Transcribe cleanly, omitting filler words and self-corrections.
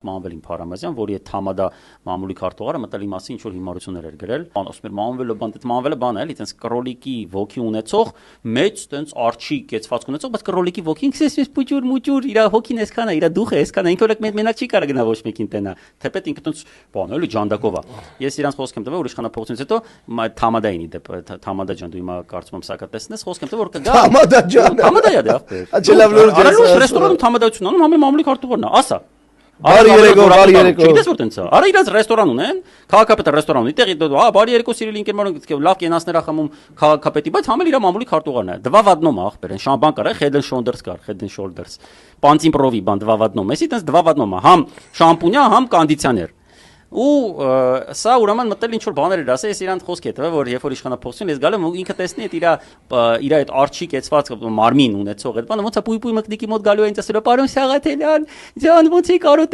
Մանվելին Փարամազյան, որի այդ Թամադա մամուլի քարտուղարը մտելի մասին ինչ որ հիմարություններ էր գրել։ Ասում էր Մանվելը բան է, էլի, տենց կռոլիկի ոգի ունեցող, մեծ տենց արջի կեցվածք ունեցող, բայց կռոլիկի ոգին քսես պուճուր մուճուր, իր հոգին այսքան է, իր դուխը այսքան է, ինքը որ մենակ չի կարող գնա ոչ մեկին տենա։ Թեպետ ինքը տենց բան էլի ջանդակով է։ Ես իրանց խոսք եմ տվել, որ իշխանապողությունից հետո Թամադային դեպ Թամադա ջան, դու հիմա կարծում եմ սակա տեսնես, խոսք եմ տվել, որ կգա Թամադա ջան։ Թամադա է դա։ Աչելավ լուրջ։ Արալուշ ռեստորանում Թամադայություն անում, համի մամուլի քարտուղարն է, ասա։ Բարի երեկո։ Չգիտես որ տենց է։ Արա իրաց ռեստորան ունեն, քաղաքապետը ռեստորան ունի, տեղի բարի երեկո սիրելի ընկերներ, լավ կենասներ ախմում քաղաքապետի, բայց համել իր մամուլի քարտուղարն է։ Դվավադնում է ախպեր, շամպան կար, Head & Shoulders կար, Head & Shoulders։ Պանցին պրովի բան դվավադնում, էսի տենց դվավադնում է, համ շամպունյա, համ կոնդիցիոներ։ Ու սա ուրեմն մտել ինչ որ բաներ էր ասել, ես իրանց խոսք է տվել, որ երբ որ իշխանապողություն ես գալու եմ, ինքը տեսնի իր այդ արջի կեցված մարմին ունեցող այդ բանը, ոնց է պույ մկնիկի մոտ գալու է ինձ ասել, պարոն Սաղաթելյան, ջան, ոնց է կարոտ